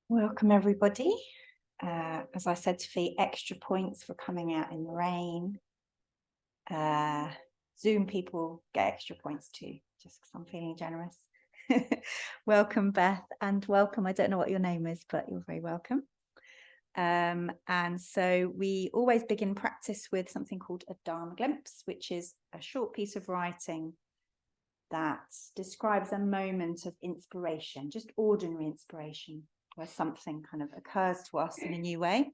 Welcome everybody. As I said to Fee, extra points for coming out in the rain. Zoom people get extra points too, just because I'm feeling generous. Welcome Beth, and welcome, I don't know what your name is, but you're very welcome. And so we always begin practice with something called a Dharma glimpse, which is a short piece of writing that describes a moment of inspiration, just ordinary inspiration, where something kind of occurs to us in a new way.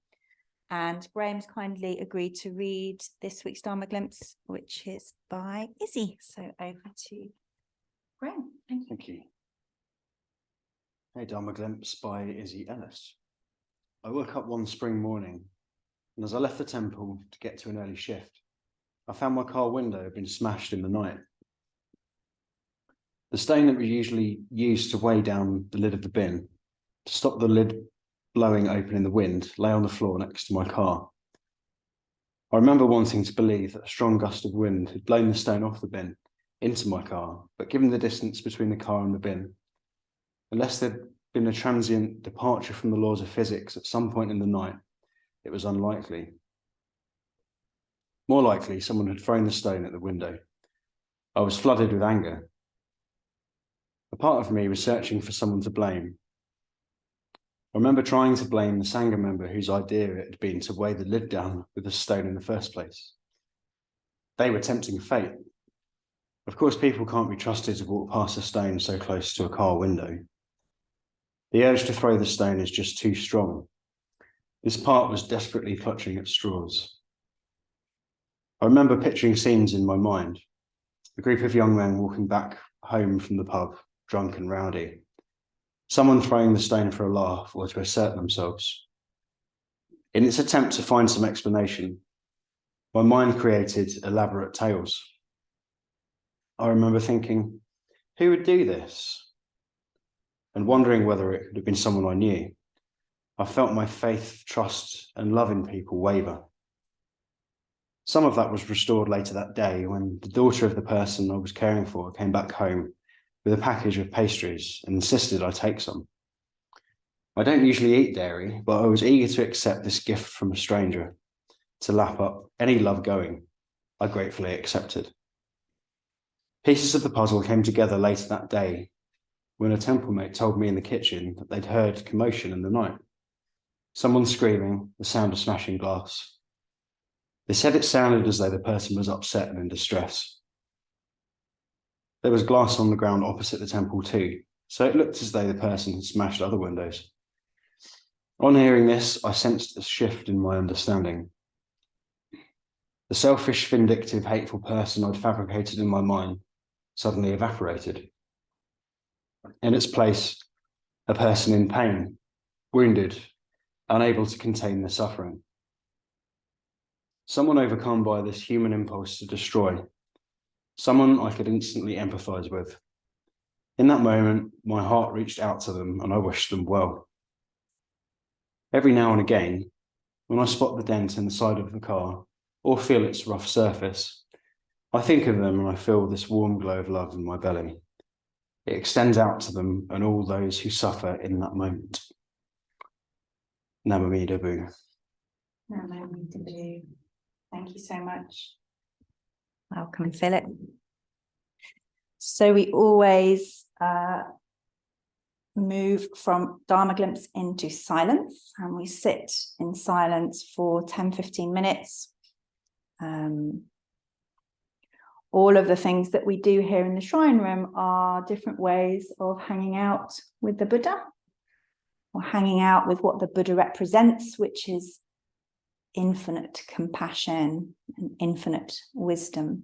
And Graham's kindly agreed to read this week's Dharma glimpse, which is by Izzy. So over to Graham. Thank you. Thank you. A Dharma glimpse by Izzy Ellis. I woke up one spring morning, and as I left the temple to get to an early shift, I found my car window had been smashed in the night. The stone that we usually use to weigh down the lid of the bin, to stop the lid blowing open in the wind, lay on the floor next to my car. I remember wanting to believe that a strong gust of wind had blown the stone off the bin into my car, but given the distance between the car and the bin, unless there'd been a transient departure from the laws of physics at some point in the night, it was unlikely. More likely, someone had thrown the stone at the window. I was flooded with anger. A part of me was searching for someone to blame. I remember trying to blame the Sangha member whose idea it had been to weigh the lid down with a stone in the first place. They were tempting fate. Of course, people can't be trusted to walk past a stone so close to a car window. The urge to throw the stone is just too strong. This part was desperately clutching at straws. I remember picturing scenes in my mind. A group of young men walking back home from the pub, drunk and rowdy. Someone throwing the stone for a laugh or to assert themselves. In its attempt to find some explanation, my mind created elaborate tales. I remember thinking, who would do this? And wondering whether it could have been someone I knew. I felt my faith, trust, and love in people waver. Some of that was restored later that day when the daughter of the person I was caring for came back home with a package of pastries and insisted I take some. I don't usually eat dairy, but I was eager to accept this gift from a stranger. To lap up any love going, I gratefully accepted. Pieces of the puzzle came together later that day when a temple mate told me in the kitchen that they'd heard commotion in the night. Someone screaming, the sound of smashing glass. They said it sounded as though the person was upset and in distress. There was glass on the ground opposite the temple too, so it looked as though the person had smashed other windows. On hearing this, I sensed a shift in my understanding. The selfish, vindictive, hateful person I'd fabricated in my mind suddenly evaporated. In its place, a person in pain, wounded, unable to contain their suffering. Someone overcome by this human impulse to destroy. Someone I could instantly empathize with. In that moment, my heart reached out to them and I wished them well. Every now and again, when I spot the dent in the side of the car or feel its rough surface, I think of them and I feel this warm glow of love in my belly. It extends out to them and all those who suffer in that moment. Namamida Bu. Namamida Bu. Thank you so much. Welcome, Philip. So we always move from Dharma glimpse into silence, and we sit in silence for 10-15 minutes. All of the things that we do here in the shrine room are different ways of hanging out with the Buddha, or hanging out with what the Buddha represents, which is infinite compassion and infinite wisdom,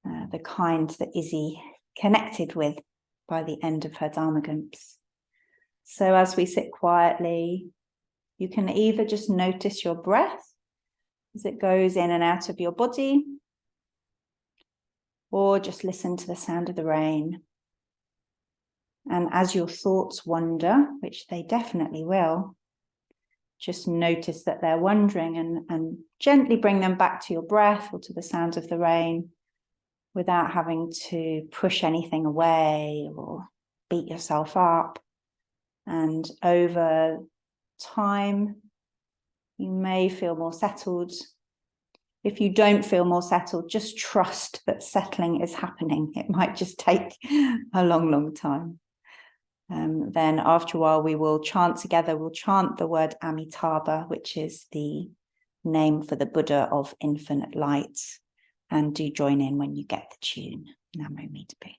the kind that Izzy connected with by the end of her Dharma glimpse. So as we sit quietly, you can either just notice your breath as it goes in and out of your body, or just listen to the sound of the rain. And as your thoughts wander, which they definitely will, just notice that they're wandering and gently bring them back to your breath or to the sound of the rain without having to push anything away or beat yourself up. And over time, you may feel more settled. If you don't feel more settled, just trust that settling is happening. It might just take a long, long time. Then after a while, we will chant together. We'll chant the word Amitabha, which is the name for the Buddha of infinite light. And do join in when you get the tune. Namo Meetupi.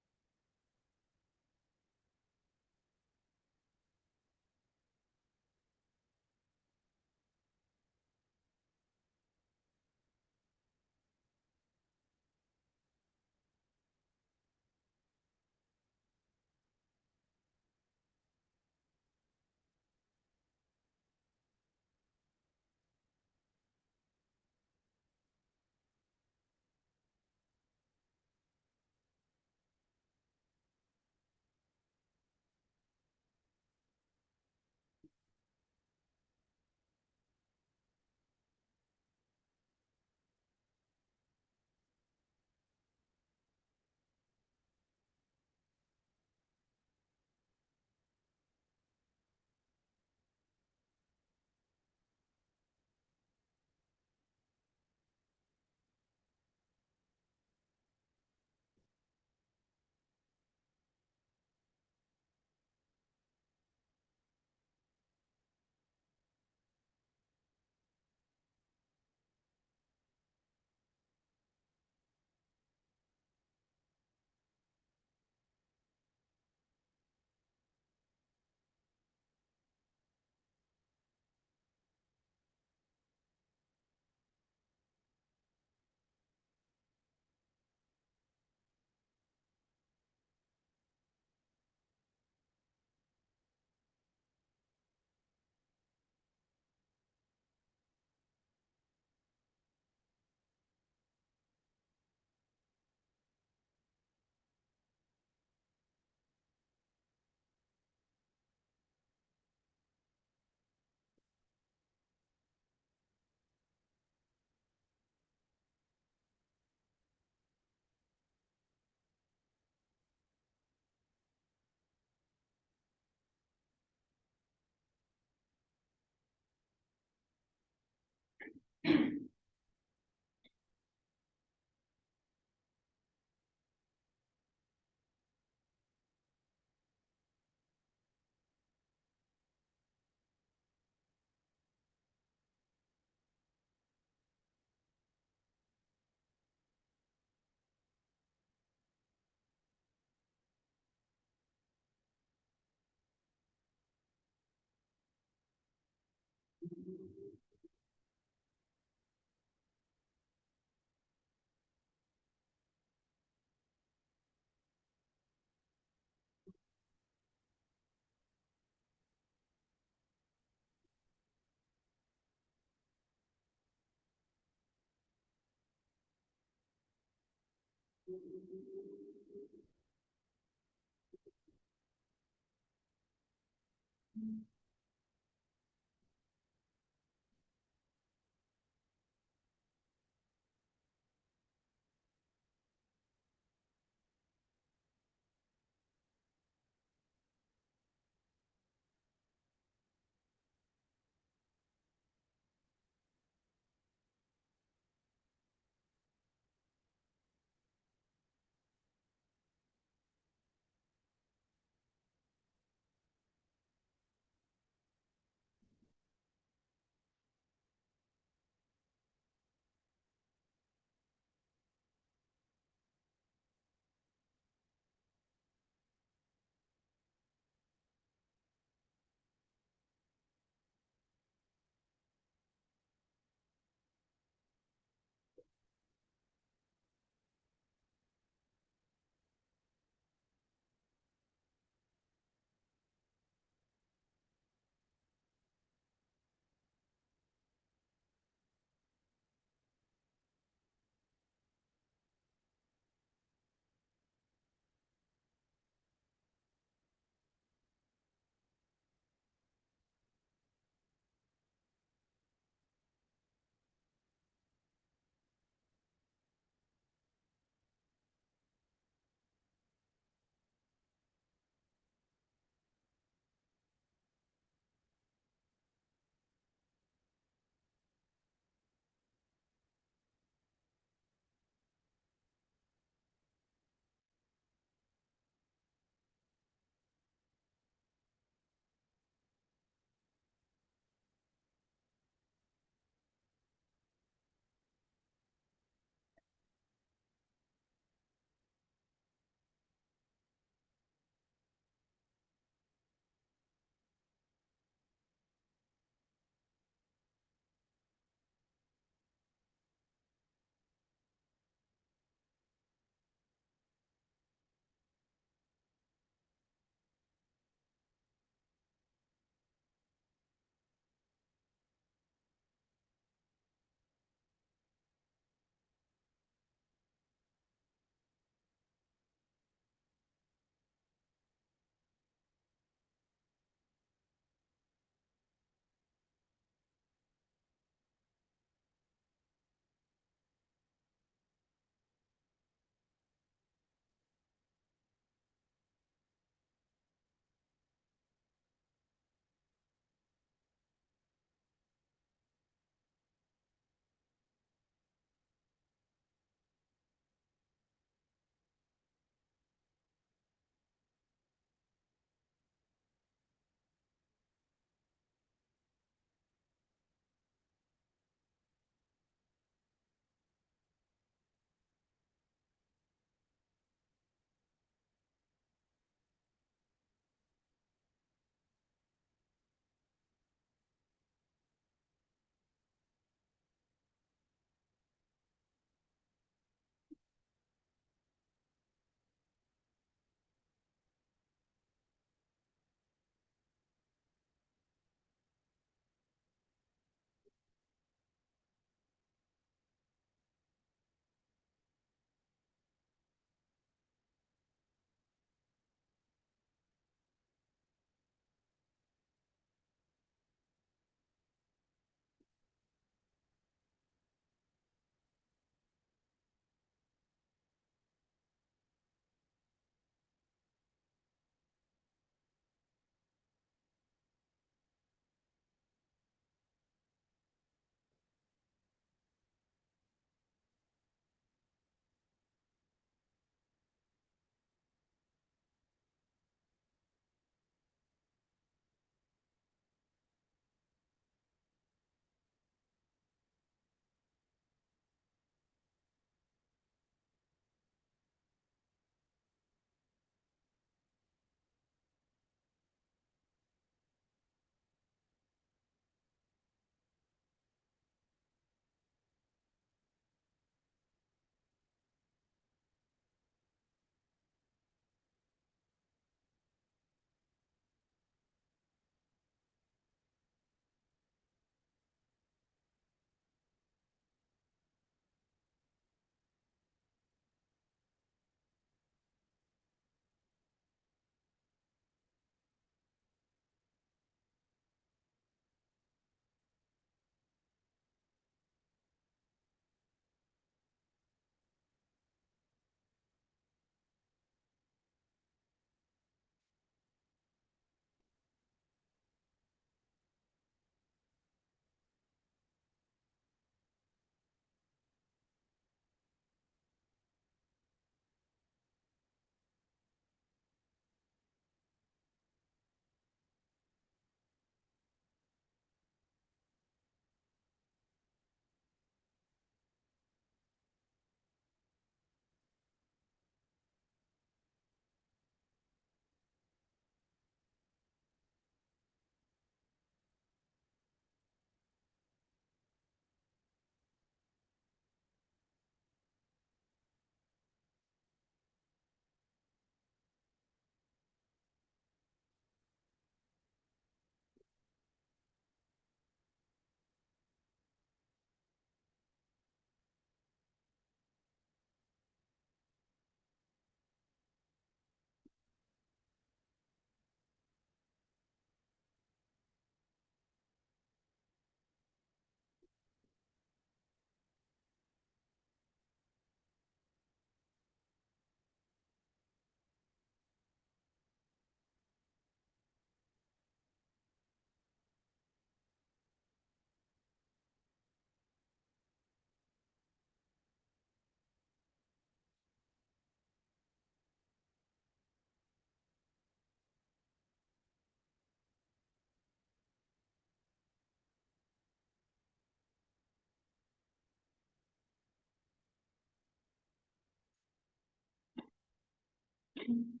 Amitabha.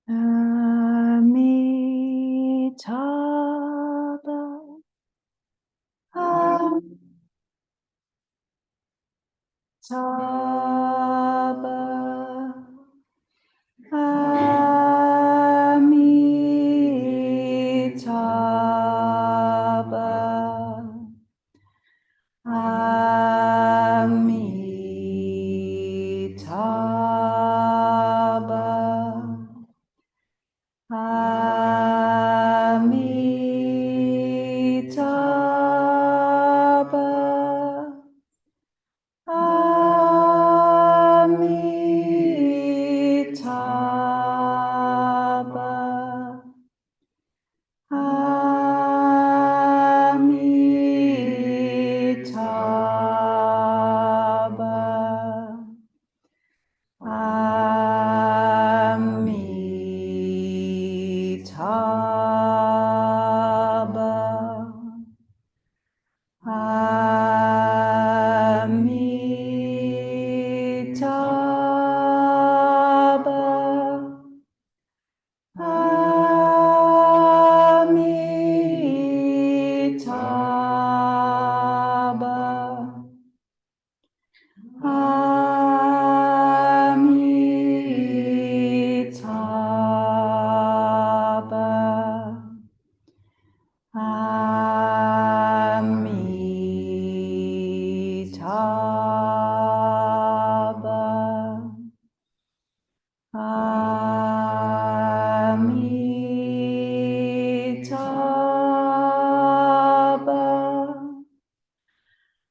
Amitabha. Amitabha. Amitabha. Amitabha. Amitabha. Amitabha. Amitabha. Amitabha. Amitabha. Amitabha. Amitabha. Amitabha.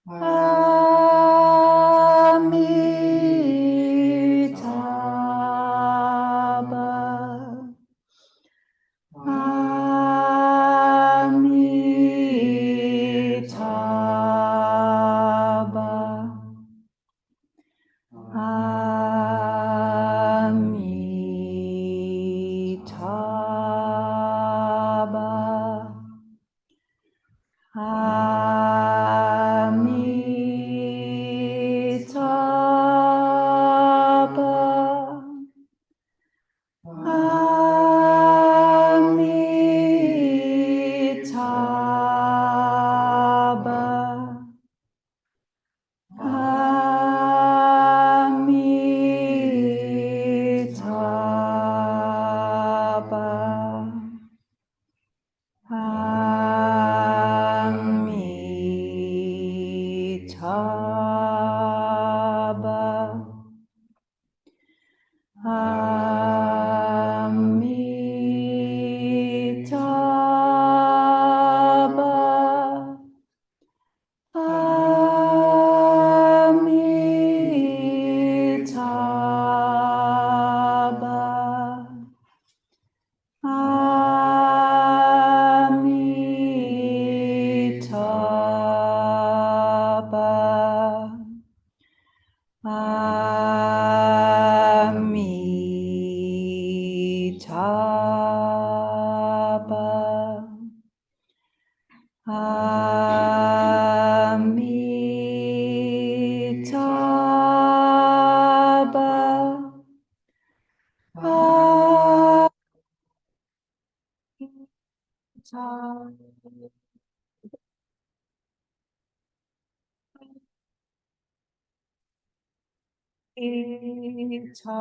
Amitabha. Amitabha. Amitabha. Amitabha. Amitabha. Amitabha.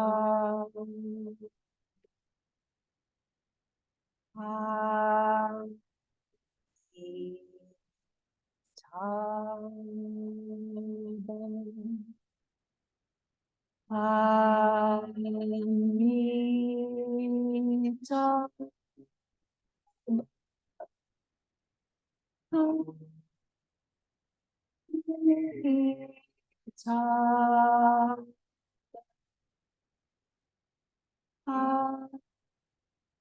Amitabha. Amitabha. Amitabha.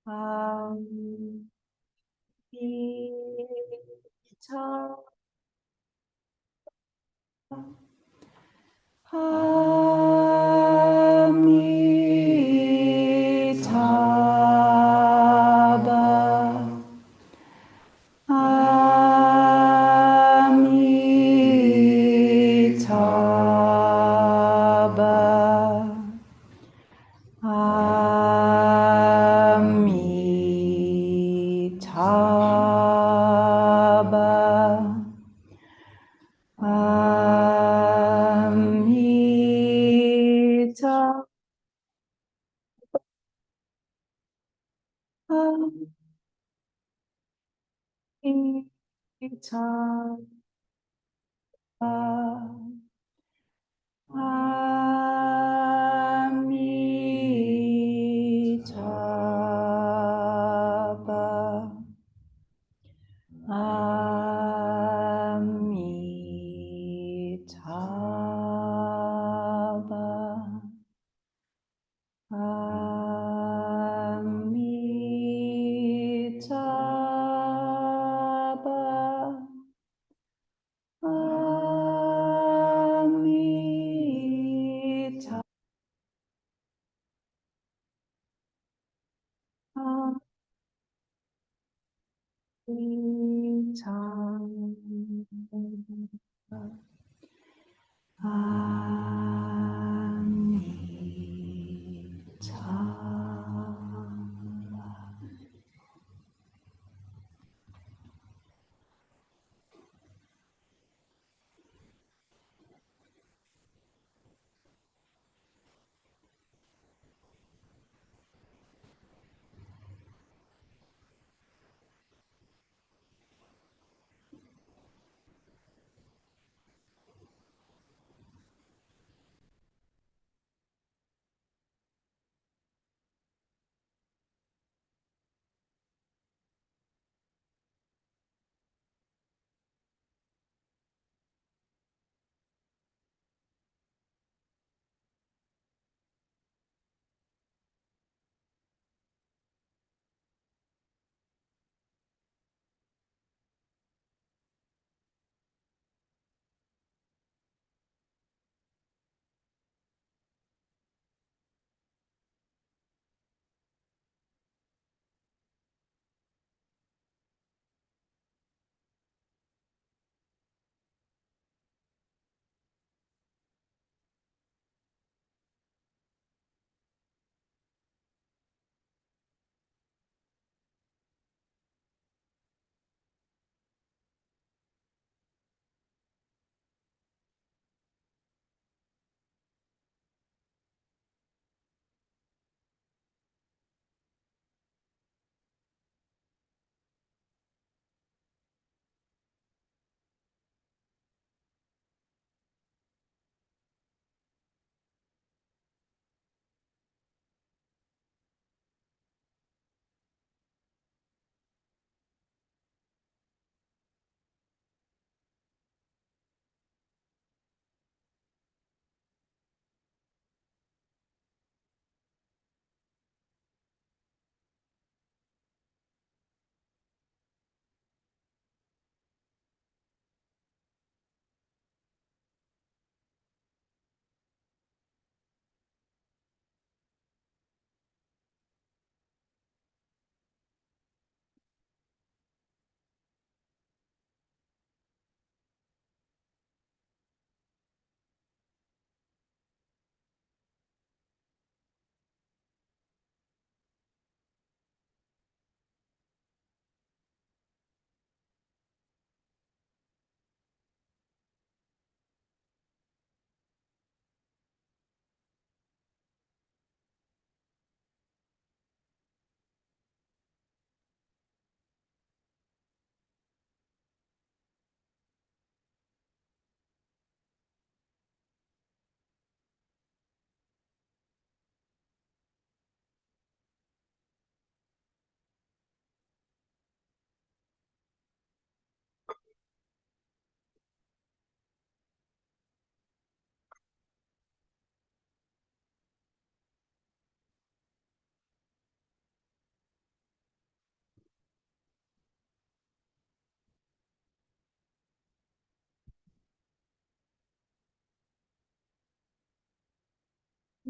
Amitabha. Amitabha. Amitabha. Amitabha. Amitabha. Amitabha. Amitabha.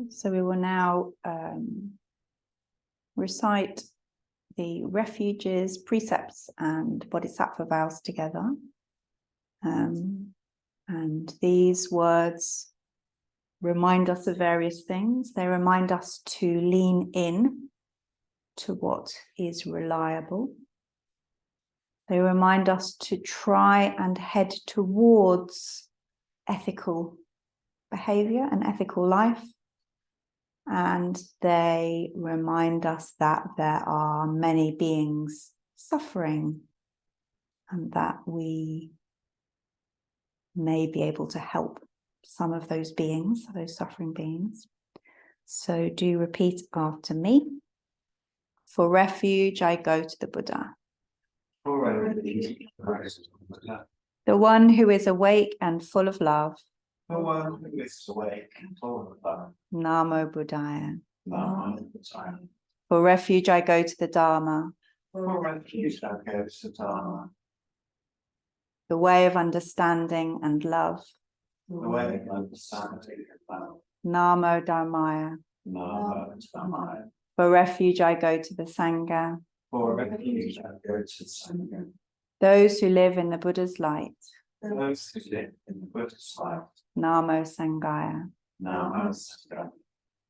So we will now recite the refuges, precepts, and bodhisattva vows together. And these words remind us of various things. They remind us to lean in to what is reliable. They remind us to try and head towards ethical behavior and ethical life. And they remind us that there are many beings suffering and that we may be able to help some of those beings, those suffering beings. So do repeat after me. For refuge, I go to the Buddha. The one who is awake and full of love. The one who is awake and full of love. Namo Buddhaya. Namo Buddhaya. For refuge, I go to the Dharma. For refuge, I go to the Dharma. The way of understanding and love. The way of understanding and love. Namo Dharmaya. Namo Dharmaya. For refuge, I go to the Sangha. For refuge, I go to the Sangha. Those who live in the Buddha's light. Those who live in the Buddha's light. Namo Sanghaya. Namo Sanghaya.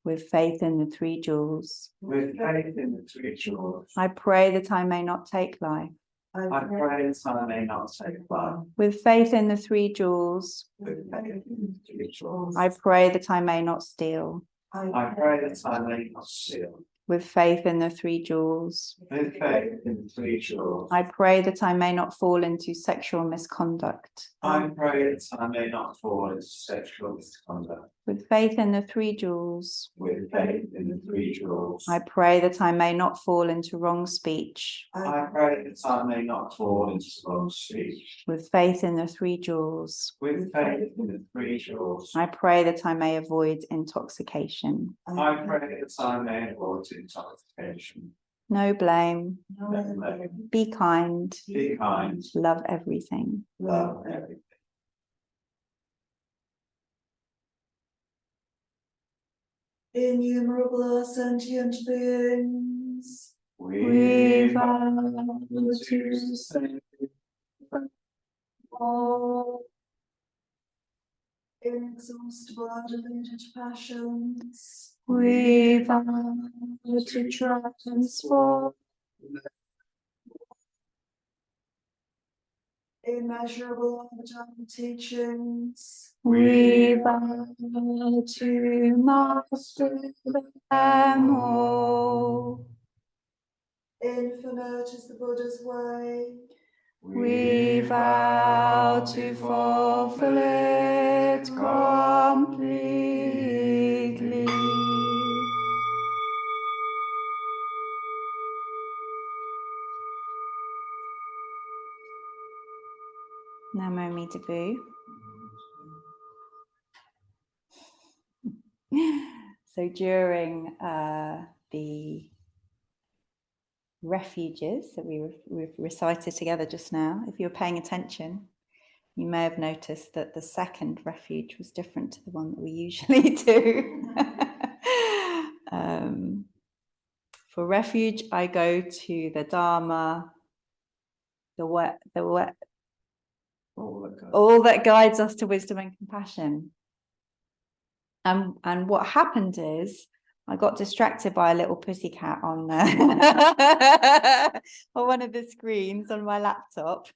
With faith in the three jewels. With faith in the three jewels. I pray that I may not take life. I pray that I may not take life. With faith in the three jewels. With faith in the three jewels. I pray that I may not steal. I pray that I may not steal. With faith in the three jewels. With faith in the three jewels. I pray that I may not fall into sexual misconduct. I pray that I may not fall into sexual misconduct. With faith in the three jewels. With faith in the three jewels. I pray that I may not fall into wrong speech. I pray that I may not fall into wrong speech. With faith in the three jewels. With faith in the three jewels. I pray that I may avoid intoxication. I pray that I may avoid intoxication. No blame. No blame. Be kind. Be kind. Love everything. Love everything. Innumerable sentient beings, We vow vow to save all inexhaustible undiluted passions, We vow to transform immeasurable undetermined teachings, We vow to master them all. infinite is the Buddha's way, We vow to fulfill it completely. Namo Amida Butsu. So during the refuges that we've recited together just now, if you were paying attention, you may have noticed that the second refuge was different to the one that we usually do. For refuge, I go to the Dharma, all that guides us to wisdom and compassion. And what happened is I got distracted by a little pussycat on on one of the screens on my laptop.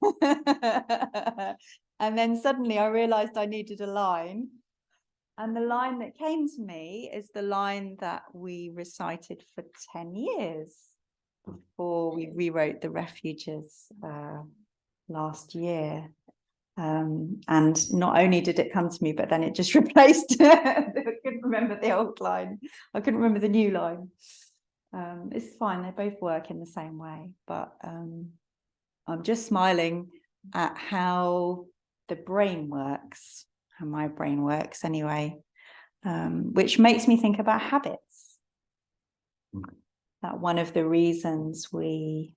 And then suddenly I realized I needed a line. And the line that came to me is the line that we recited for 10 years before we rewrote the refuges last year. And not only did it come to me, but then it just replaced I couldn't remember the old line. I couldn't remember the new line. It's fine, they both work in the same way, but I'm just smiling at how the brain works, how my brain works anyway, which makes me think about habits. That one of the reasons we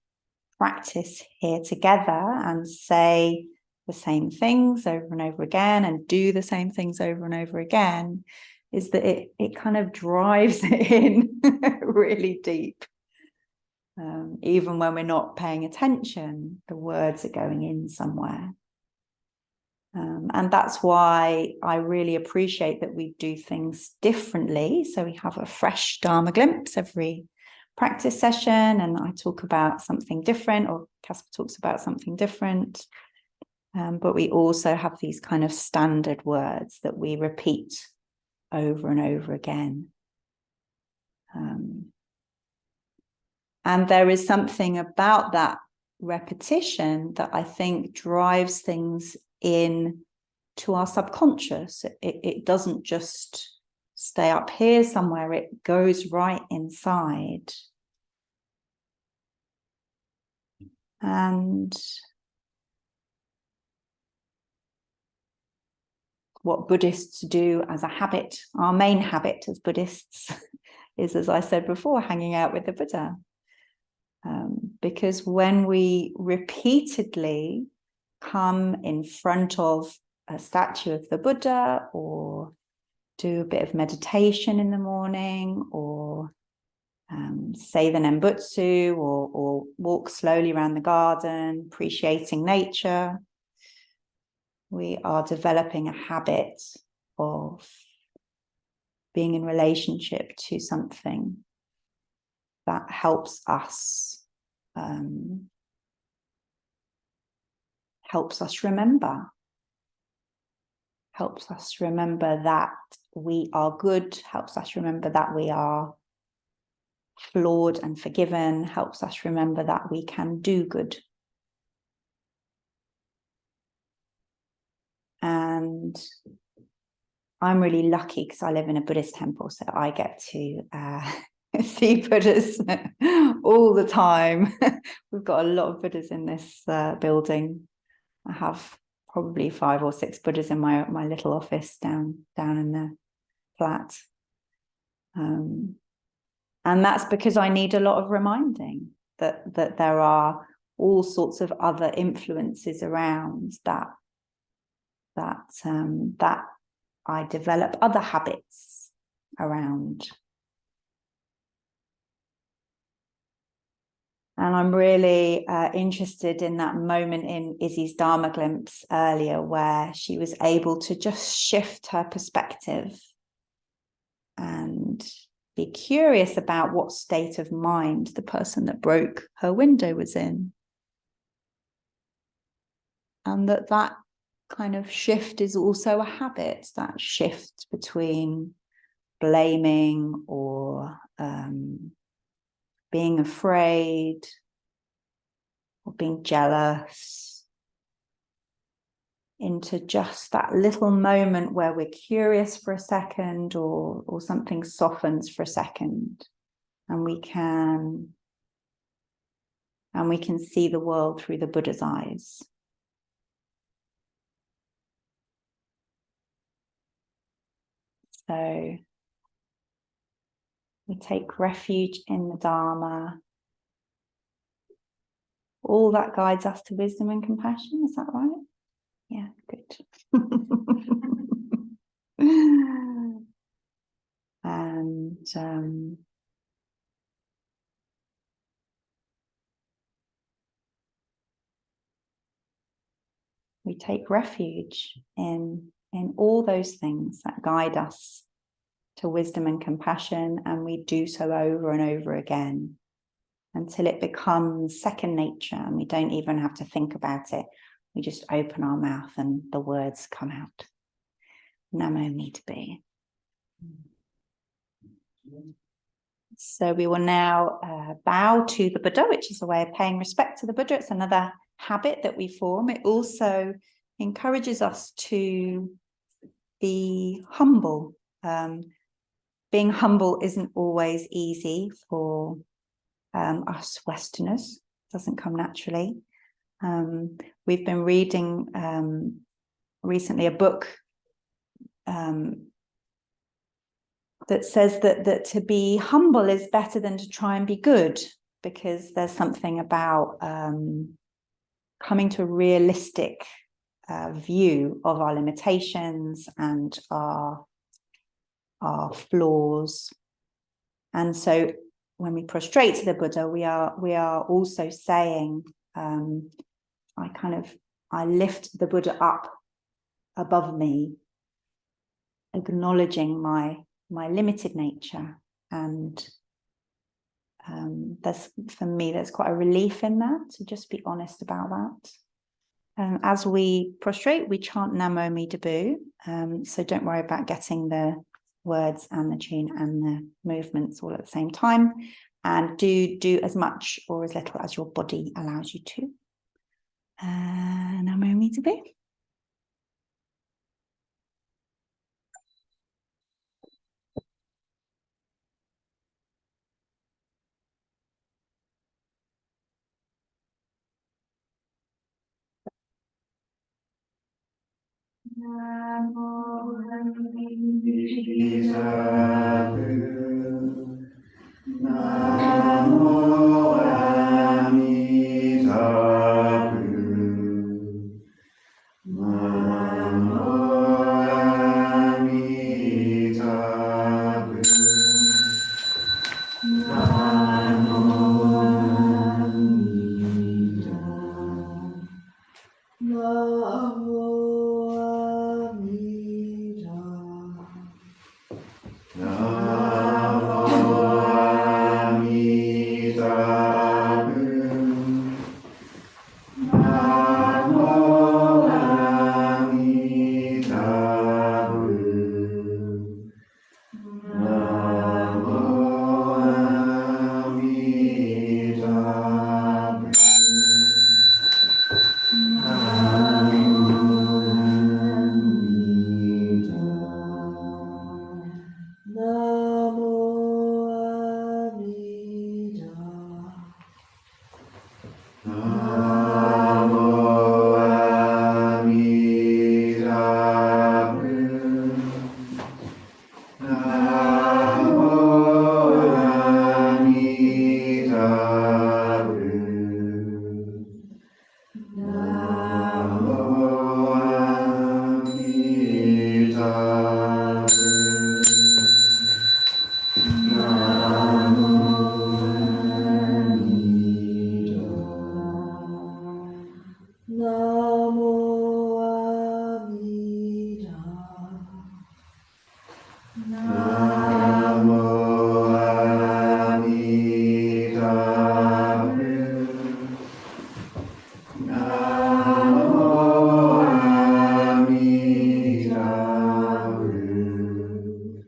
practice here together and say the same things over and over again and do the same things over and over again is that it kind of drives it in really deep. Even when we're not paying attention, the words are going in somewhere. And that's why I really appreciate that we do things differently. So we have a fresh Dharma glimpse every practice session, and I talk about something different, or Casper talks about something different. But we also have these kind of standard words that we repeat over and over again. And there is something about that repetition that I think drives things in to our subconscious. It doesn't just stay up here somewhere, it goes right inside. And what Buddhists do as a habit, our main habit as Buddhists, is, as I said before, hanging out with the Buddha. Because when we repeatedly come in front of a statue of the Buddha, or do a bit of meditation in the morning, or say the Nembutsu, or walk slowly around the garden, appreciating nature, we are developing a habit of being in relationship to something that helps us remember that we are good, helps us remember that we are flawed and forgiven, helps us remember that we can do good. And I'm really lucky because I live in a Buddhist temple, so I get to see Buddhas all the time. We've got a lot of Buddhas in this building. I have probably 5 or 6 Buddhas in my little office down in the flat. And that's because I need a lot of reminding that there are all sorts of other influences around that I develop other habits around. And I'm really interested in that moment in Izzy's Dharma glimpse earlier, where she was able to just shift her perspective and be curious about what state of mind the person that broke her window was in. And that kind of shift is also a habit, that shift between blaming or being afraid or being jealous, into just that little moment where we're curious for a second, or something softens for a second, and we can see the world through the Buddha's eyes. So we take refuge in the Dharma. All that guides us to wisdom and compassion, is that right? Yeah, good. And we take refuge in all those things that guide us to wisdom and compassion, and we do so over and over again until it becomes second nature and we don't even have to think about it. We just open our mouth and the words come out. Namo Mita Be. So we will now bow to the Buddha, which is a way of paying respect to the Buddha. It's another habit that we form. It also encourages us to be humble. Being humble isn't always easy for us Westerners. It doesn't come naturally. We've been reading recently a book that says that to be humble is better than to try and be good, because there's something about coming to a realistic view of our limitations and our our flaws. And so when we prostrate to the Buddha, we are also saying, I lift the Buddha up above me, acknowledging my limited nature. And for me, there's quite a relief in that, to just be honest about that. As we prostrate, we chant Namo Amida Bu. So don't worry about getting the words and the tune and the movements all at the same time. And do as much or as little as your body allows you to. Namo Amida Bu. Namo Amida Bu. Namo Amida Bu. Namo Amida Bu. Namo Amida. Namo Amida. Namo Amida Bu. Namo Amida Bu. Namo Amida Bu.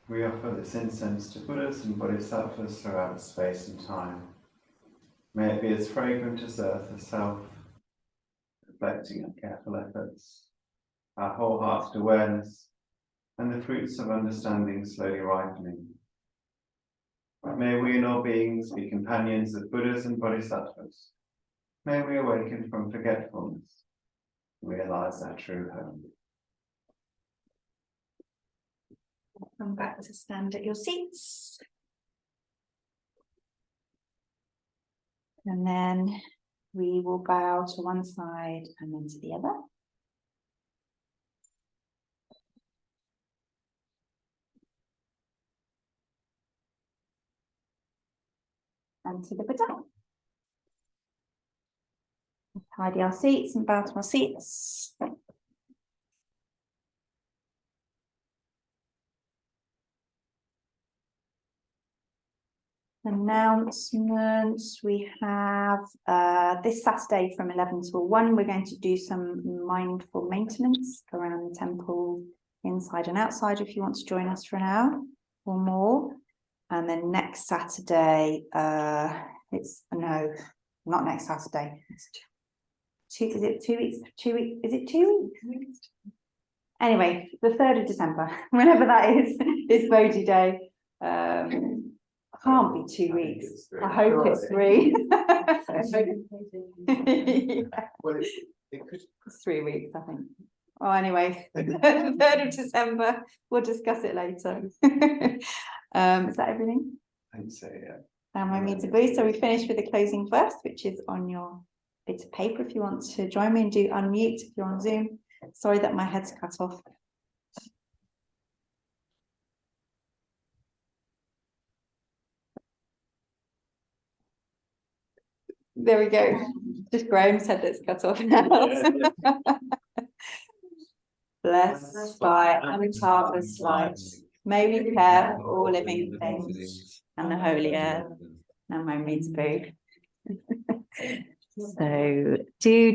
We offer this incense to Buddhas and Bodhisattvas throughout space and time. May it be as fragrant as earth herself, reflecting our careful efforts, our wholehearted awareness, and the fruits of understanding slowly ripening. May we in all beings be companions of Buddhas and Bodhisattvas. May we awaken from forgetfulness, realize our true home. Come back to stand at your seats. And then we will bow to one side and then to the other. And to the Buddha. Tidy our seats and bow to our seats. Announcements. We have this Saturday from 11 till 1. We're going to do some mindful maintenance around the temple, inside and outside, if you want to join us for an hour or more. And then next Saturday, it's no, not next Saturday. Is it 2 weeks? 2 weeks? Is it 2 weeks? Anyway, the 3rd of December, whenever that is Bodhi Day. Can't be 2 weeks. I hope it's 3. Yeah, Well, it could. it's 3 weeks, I think. Oh, anyway, 3rd of December, we'll discuss it later. Is that everything? I think so, yeah. Am I me to boost? So we finished with the closing verse, which is on your bit of paper if you want to join me, and do unmute if you're on Zoom. Sorry that my head's cut off. There we go. Just Graham's head that's cut off now. Blessed by Amitabha's light, may we care for all living things and the holy earth. Now my means food. So do